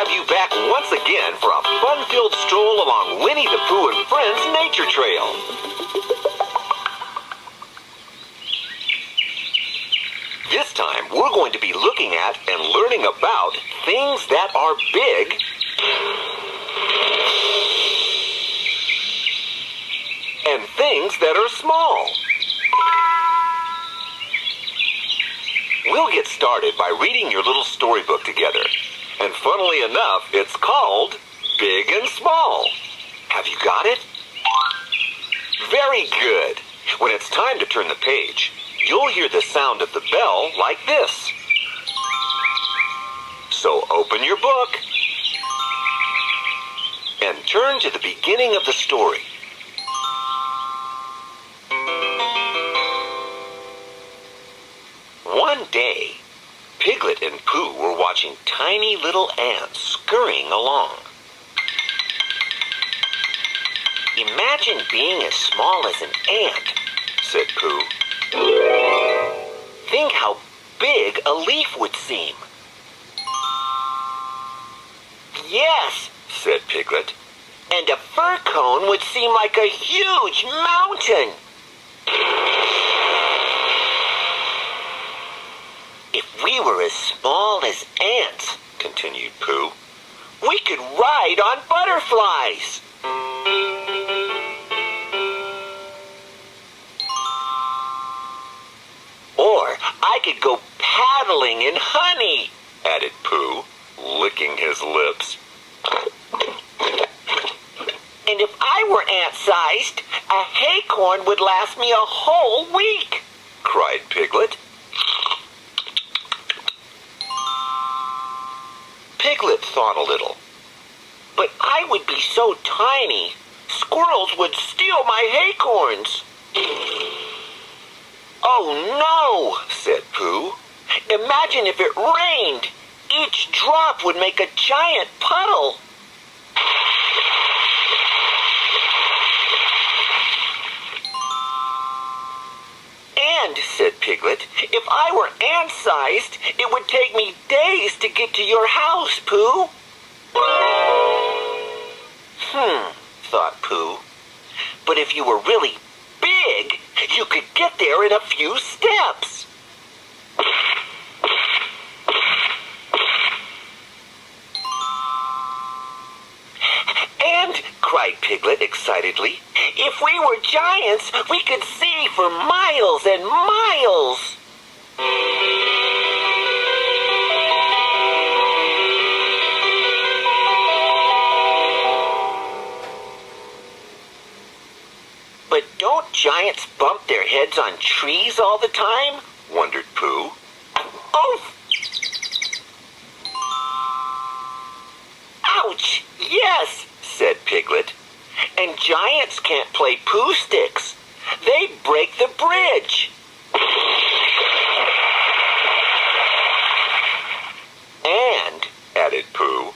have you back once again for a fun-filled stroll along Winnie the Pooh and Friends Nature Trail. This time, we're going to be looking at and learning about things that are big and things that are small. We'll get started by reading your little storybook together. And funnily enough, it's called Big and Small. Have you got it? Very good. When it's time to turn the page, you'll hear the sound of the bell like this. So open your book and turn to the beginning of the story. One day, Piglet and Pooh were watching tiny little ants scurrying along. "Imagine being as small as an ant," said Pooh. "Think how big a leaf would seem." "Yes," said Piglet, "and a fir cone would seem like a huge mountain." "If we were as small as ants," continued Pooh, "we could ride on butterflies." "Or I could go paddling in honey," added Pooh, licking his lips. "And if I were ant-sized, a haycorn would last me a whole week," cried Piglet. Piglet thought a little. "But I would be so tiny, squirrels would steal my acorns." "Oh no," said Pooh. "Imagine if it rained. Each drop would make a giant puddle." "And," said Piglet, "if I were ant-sized, it would take me days to get to your house, Pooh." Thought Pooh. "But if you were really big, you could get there in a few steps." "And," cried Piglet excitedly, "if we were giants, we could see for miles and miles." "But don't giants bump their heads on trees all the time?" wondered Pooh. "Oh! Ouch! Yes," said Piglet. "And giants can't play Pooh sticks. They'd break the bridge." "And," added Pooh,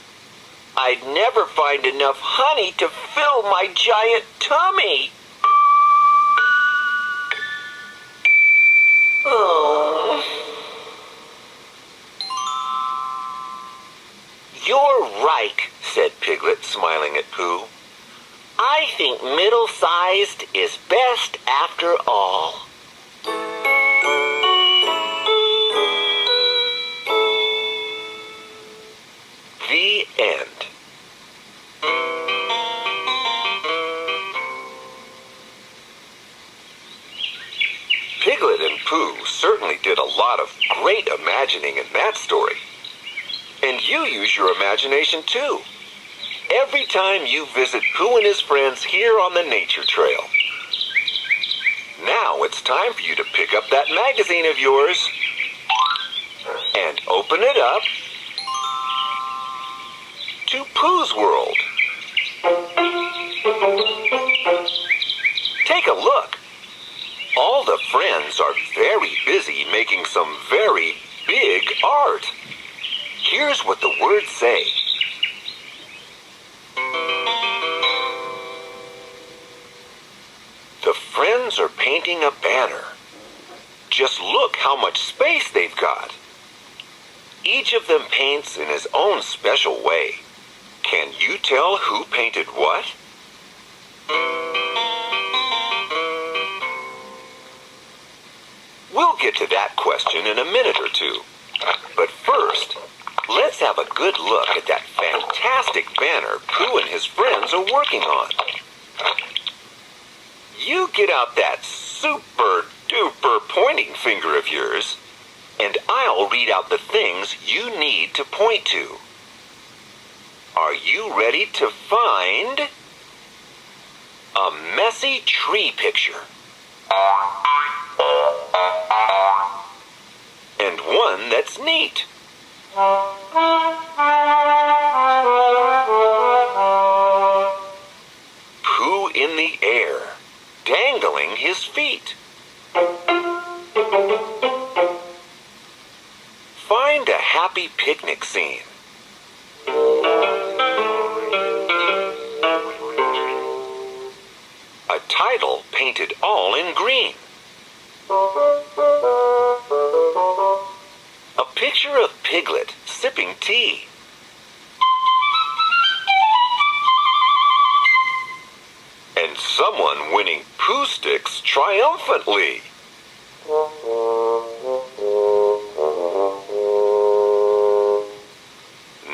"I'd never find enough honey to fill my giant tummy." Oh. "You're right," said Piglet, smiling at Pooh. "I think middle-sized is best after all." The end. Piglet and Pooh certainly did a lot of great imagining in that story. And you use your imagination too, every time you visit Pooh and his friends here on the Nature Trail. Now it's time for you to pick up that magazine of yours and open it up to Pooh's World. Take a look. All the friends are very busy making some very big art. Here's what the words say. The friends are painting a banner. Just look how much space they've got. Each of them paints in his own special way. Can you tell who painted what? We'll get to that question in a minute or two. But first, let's have a good look at that fantastic banner Pooh and his friends are working on. You get out that super-duper pointing finger of yours, and I'll read out the things you need to point to. Are you ready to find a messy tree picture? And one that's neat. Pooh in the air, dangling his feet. Find a happy picnic scene. A title painted all in green. A picture of Piglet sipping tea. And someone winning Pooh sticks triumphantly.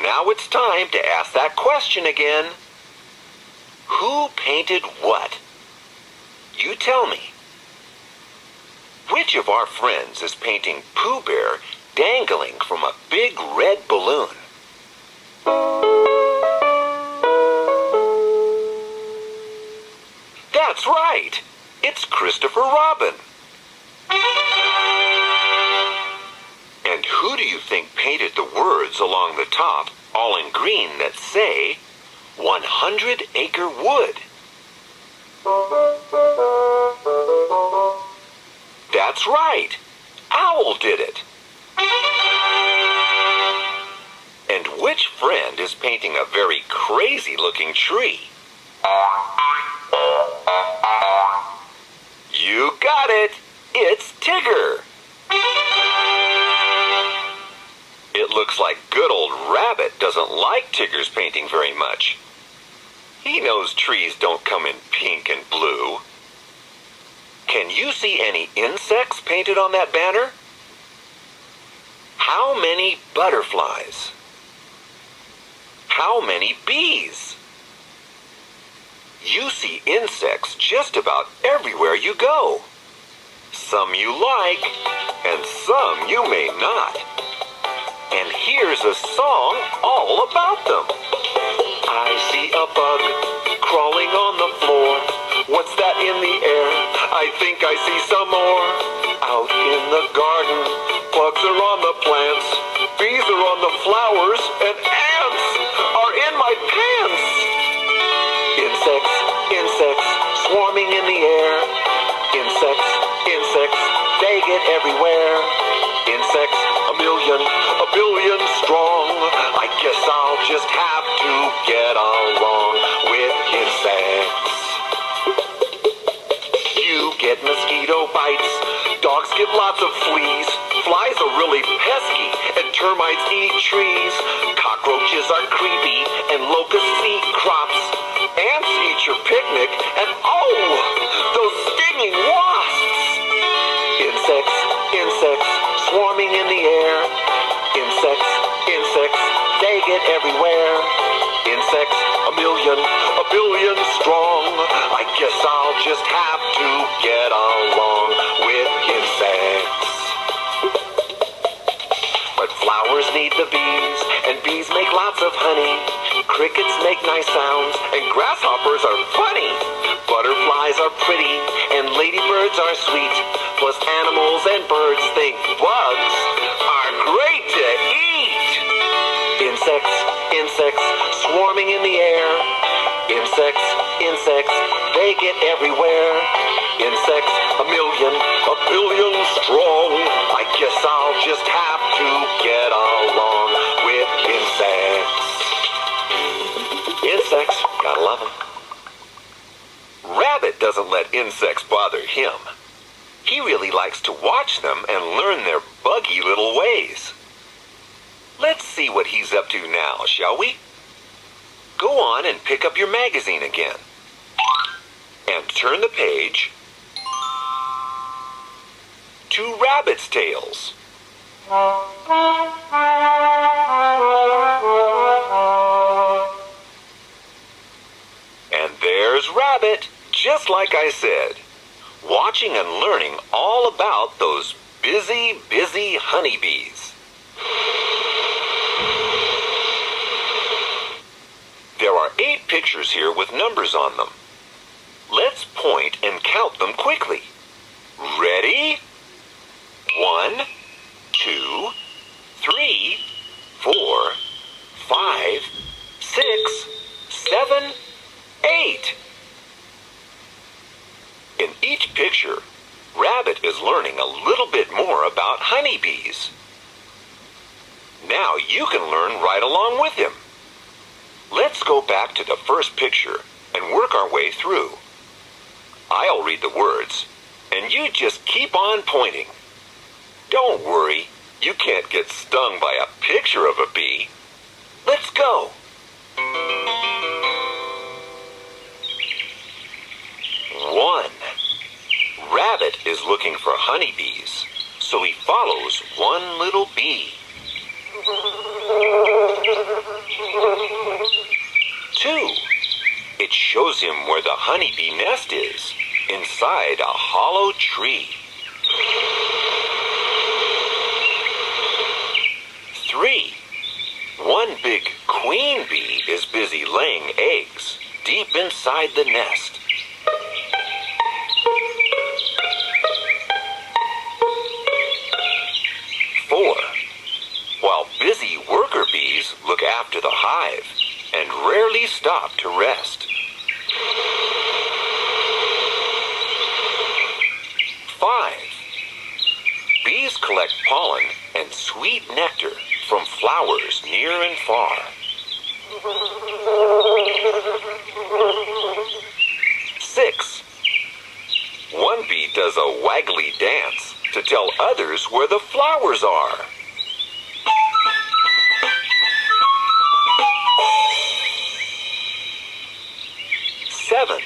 Now it's time to ask that question again. Who painted what? You tell me. Which of our friends is painting Pooh Bear dangling from a big red balloon? That's right! It's Christopher Robin. And who do you think painted the words along the top, all in green, that say, 100-acre wood? That's right! Owl did it! And which friend is painting a very crazy-looking tree? You got it! It's Tigger! It looks like good old Rabbit doesn't like Tigger's painting very much. He knows trees don't come in pink and blue. Can you see any insects painted on that banner? How many butterflies? How many bees? You see insects just about everywhere you go. Some you like, and some you may not. And here's a song all about them. I see a bug crawling on the floor. What's that in the air? I think I see some more. Out in the garden, bugs are on the plants, bees are on the flowers, and ants are in my pants. Insects, insects, swarming in the air. Insects, insects, they get everywhere. Insects, a billion strong. I guess I'll just have to get along with insects. You get mosquito bites, dogs get lots of fleas, flies are really pesky, and termites eat trees. Cockroaches are creepy, and locusts eat crops. Ants eat your picnic, and oh, those stinging wasps! Insects, insects, swarming in the air. Insects, insects, they get everywhere. Insects, a billion strong. I guess I'll just have to get along with insects. But flowers need the bees, and bees make lots of honey. Crickets make nice sounds, and grasshoppers are funny. Butterflies are pretty, and ladybirds are sweet. Plus animals and birds think bugs are great to eat. Insects, insects, swarming in the air. Insects, insects, they get everywhere. Insects, a billion strong. I guess I'll just have to get along with insects. Insects, gotta love them. Rabbit doesn't let insects bother him. He really likes to watch them and learn their buggy little ways. Let's see what he's up to now, shall we? Go on and pick up your magazine again. And turn the page to Rabbit's Tales. And there's Rabbit, just like I said, watching and learning all about those busy, busy honeybees. There are 8 pictures here with numbers on them. Let's point and count them quickly. Ready? 1, 2, 3, 4, 5, 6, 7, 8. In each picture, Rabbit is learning a little bit more about honeybees. Now you can learn right along with him. Let's go back to the first picture and work our way through. I'll read the words, and you just keep on pointing. Don't worry, you can't get stung by a picture of a bee. Let's go. 1. Rabbit is looking for honeybees, so he follows one little bee. 2. It shows him where the honeybee nest is, inside a hollow tree. 3. One big queen bee is busy laying eggs deep inside the nest. 4. While busy worker bees look after the hive and rarely stop to rest. 5. Bees collect pollen and sweet nectar from flowers near and far. 6. One bee does a waggly dance to tell others where the flowers are. 7.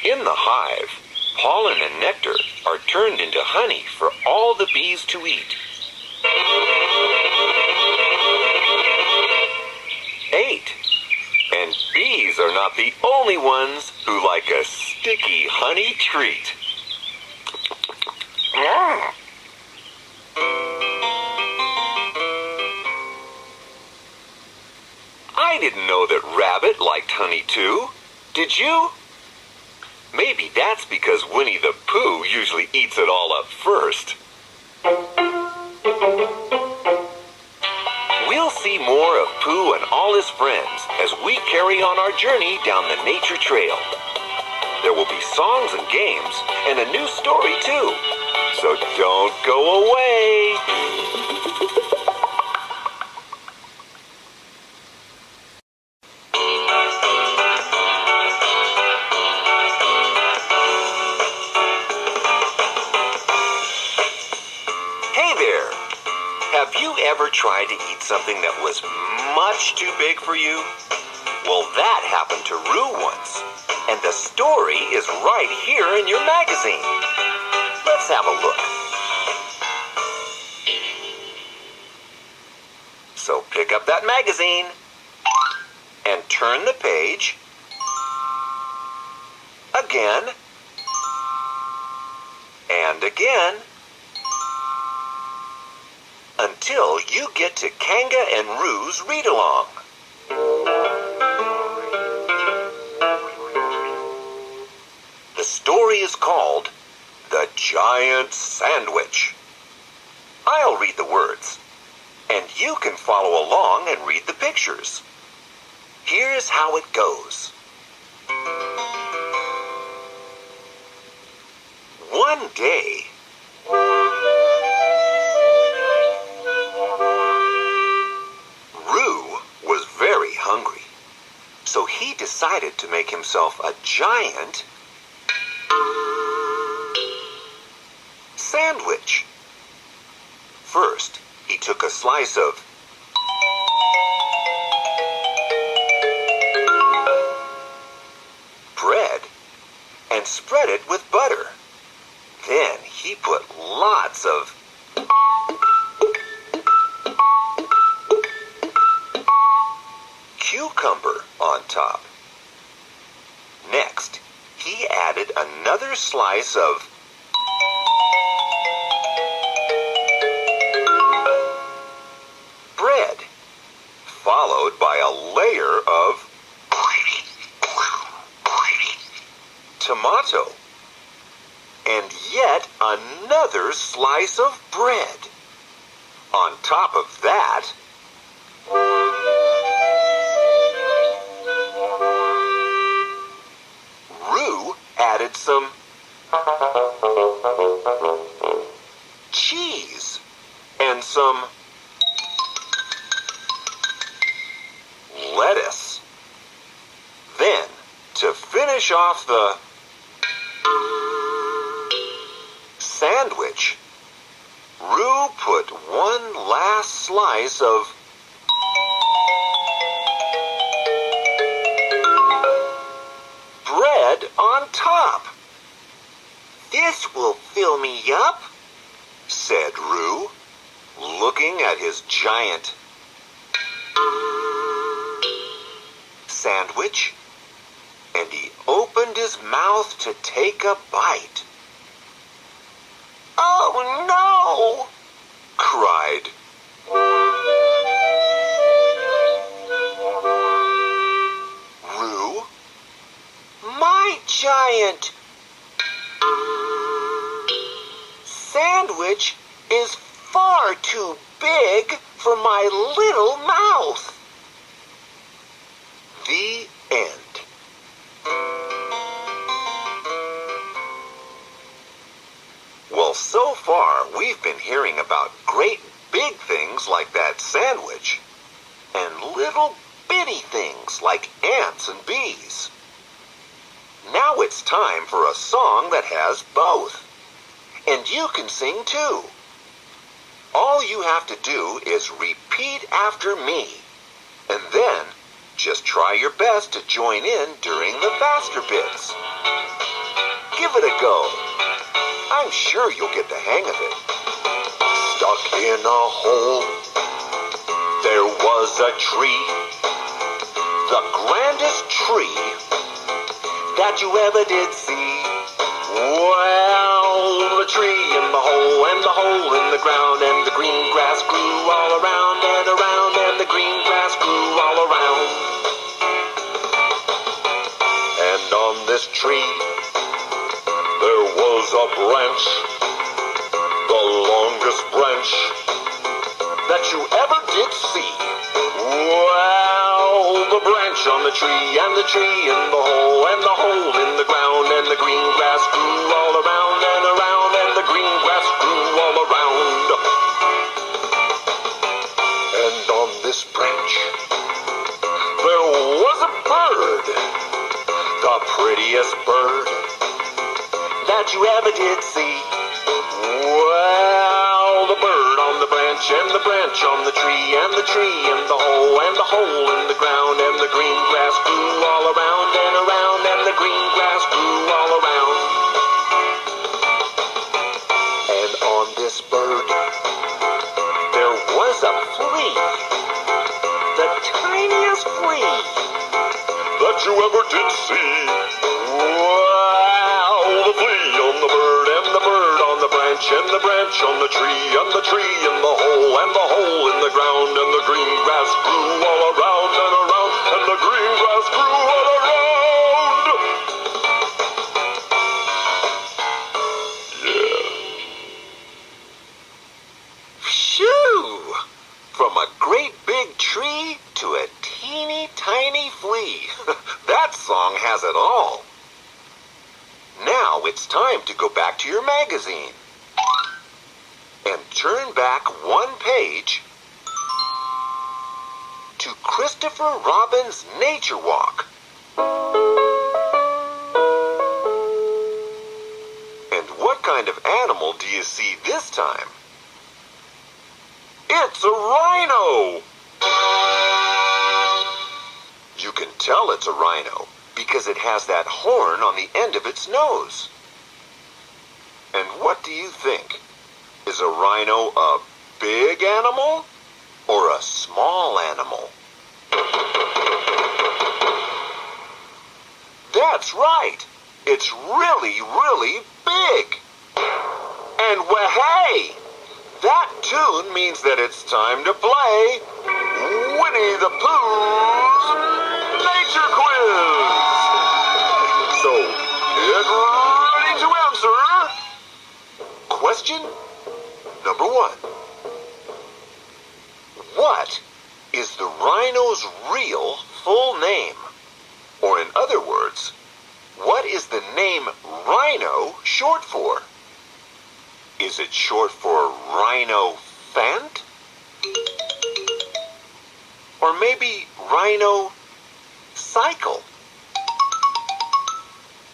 In the hive, pollen and nectar are turned into honey for all the bees to eat. 8. And bees are not the only ones who like a sticky honey treat. I didn't know that Rabbit liked honey too. Did you? Maybe that's because Winnie the Pooh usually eats it all up first. We'll see more of Pooh and all his friends as we carry on our journey down the nature trail. There will be songs and games and a new story too. So don't go away. Hey there! Have you ever tried to eat something that was much too big for you? Well, that happened to Roo once, and the story is right here in your magazine. Let's have a look. So pick up that magazine and turn the page again and again until you get to Kanga and Roo's read-along. The story is called The Giant Sandwich. I'll read the words, and you can follow along and read the pictures. Here's how it goes. One day, Roo was very hungry, so he decided to make himself a giant sandwich. First, he took a slice of and spread it with butter. Then he put lots of cucumber on top. Next, he added another slice of bread, followed by a layer of tomato, and yet another slice of bread. On top of that, Roo added some cheese and some lettuce. Then, to finish off the sandwich, Roo put one last slice of bread on top. "This will fill me up," said Roo, looking at his giant sandwich, and he opened his mouth to take a bite. "Oh no!" cried Roo. "My giant sandwich is far too big for my little mouth." The end. Well, so far we've been hearing about great big things like that sandwich and little bitty things like ants and bees. Now it's time for a song that has both. And you can sing too. All you have to do is repeat after me, and then just try your best to join in during the faster bits. Give it a go. I'm sure you'll get the hang of it. Stuck in a hole, there was a tree, the grandest tree that you ever did see. Well, the tree in the hole, and the hole in the ground, and the green grass grew all around and around, and the green grass grew all around. And on this tree, there was a branch, the longest branch that you ever did see. Well, the branch on the tree, and the tree in the hole, and the hole in the ground, and the green grass grew all around and around, and the green grass grew all around. And on this branch, there was a bird, the prettiest bird that you ever did see. Well, the bird on the branch, and the branch on the tree, and the tree in the hole, and the hole in the ground, and the green grass grew all around and around, and the green grass grew all around. And on this bird, there was a flea, the tiniest flea that you ever did see. Wow, the flea on the bird, and the bird on the branch, and the branch on the tree, and the tree in the hole, and the hole in the ground, and the green grass grew all around and around, and the green grass grew all around. Yeah. Phew! From a great big tree to a teeny tiny flea. That song has it all. Now it's time to go back to your magazine and turn back one page to Christopher Robin's Nature Walk. And what kind of animal do you see this time? It's a rhino! You can tell it's a rhino because it has that horn on the end of its nose. And what do you think? Is a rhino a big animal or a small animal? That's right. It's really, really big. And hey, that tune means that it's time to play Winnie the Pooh's Nature Quiz. So, get ready to answer. Question number 1. What is the rhino's real full name? Or in other words, what is the name rhino short for? Is it short for rhinophant? Or maybe rhinocycle?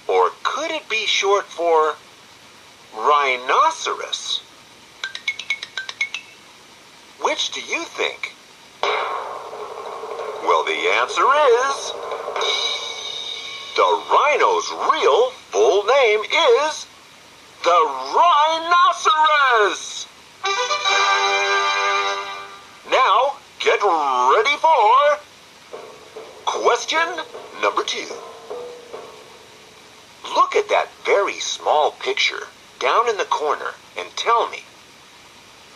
Or could it be short for rhinoceros? Which do you think? Well, the answer is the rhino's real full name is the rhinoceros. Now, get ready for question number 2. Look at that very small picture down in the corner and tell me,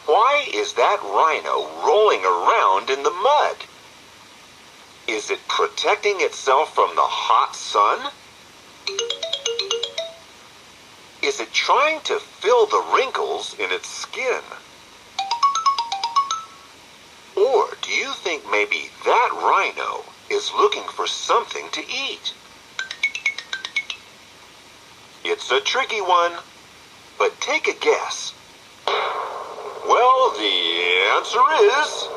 why is that rhino rolling around in the mud? Is it protecting itself from the hot sun? Is it trying to fill the wrinkles in its skin? Or do you think maybe that rhino is looking for something to eat? It's a tricky one, but take a guess. Well, the answer is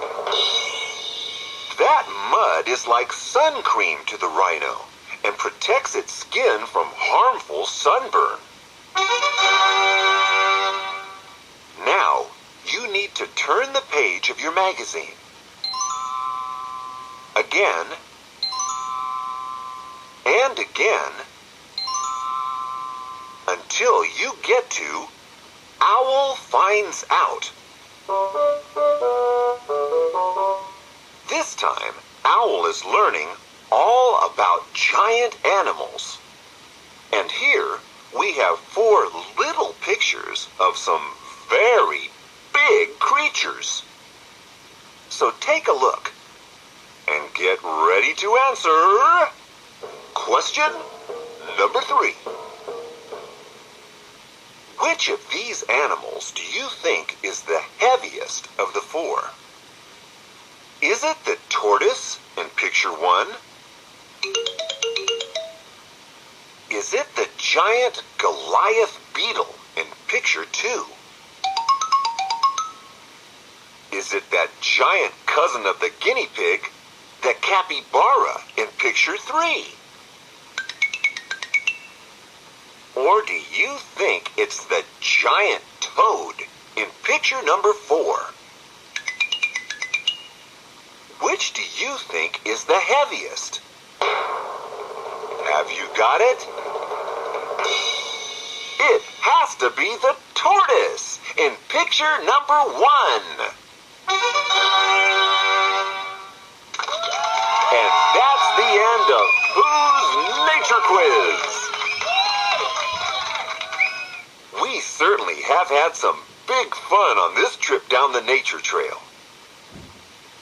that mud is like sun cream to the rhino and protects its skin from harmful sunburn. Now, you need to turn the page of your magazine. Again, and again, until you get to Owl Finds Out. This time, Owl is learning all about giant animals. And here, we have 4 little pictures of some very big creatures. So take a look and get ready to answer question number 3. Which of these animals do you think is the heaviest of the 4? Is it the tortoise in picture 1? Is it the giant Goliath beetle in picture 2? Is it that giant cousin of the guinea pig, the capybara in picture 3? Or do you think it's the giant toad in picture number 4? Which do you think is the heaviest? Have you got it? It has to be the tortoise in picture number 1. And that's the end of Pooh's Nature Quiz. We certainly have had some big fun on this trip down the nature trail.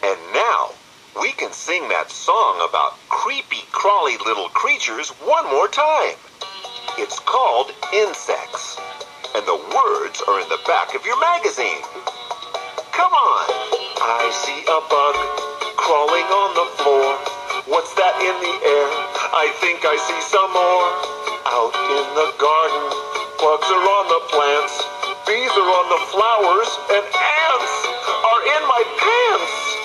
And now, we can sing that song about creepy, crawly little creatures one more time. It's called Insects, and the words are in the back of your magazine. Come on! I see a bug crawling on the floor. What's that in the air? I think I see some more. Out in the garden, bugs are on the plants, bees are on the flowers, and ants are in my pants.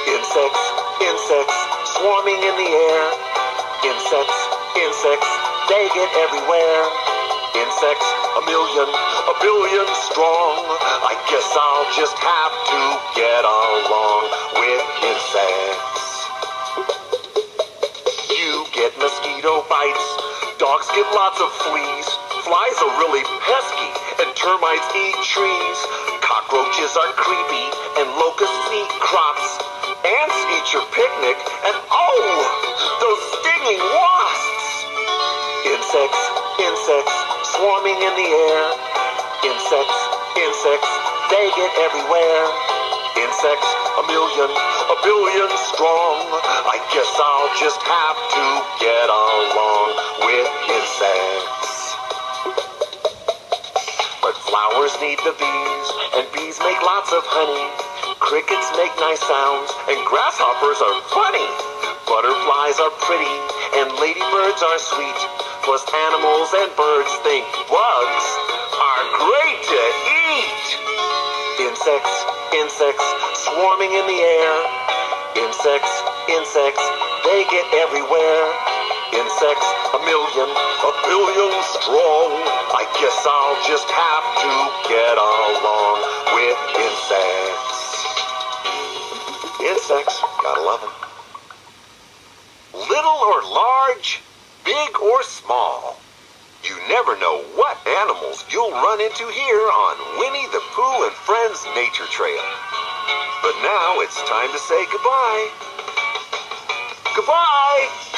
Insects, insects, swarming in the air. Insects, insects, they get everywhere. Insects, a billion strong. I guess I'll just have to get along with insects. You get mosquitoes. Frogs get lots of fleas. Flies are really pesky, and termites eat trees. Cockroaches are creepy, and locusts eat crops. Ants eat your picnic, and oh, those stinging wasps! Insects, insects, swarming in the air. Insects, insects, they get everywhere. Insects, a billion strong. I guess I'll just have to get along with insects. But flowers need the bees, and bees make lots of honey. Crickets make nice sounds, and grasshoppers are funny. Butterflies are pretty, and ladybirds are sweet. Plus animals and birds think bugs are great to eat. Insects, insects, swarming in the air. Insects, insects, they get everywhere. Insects, a billion strong. I guess I'll just have to get along with insects. Insects, gotta love them. Little or large, big or small, you never know what animals you'll run into here on Winnie the Pooh and Friends Nature Trail. But now it's time to say goodbye. Goodbye!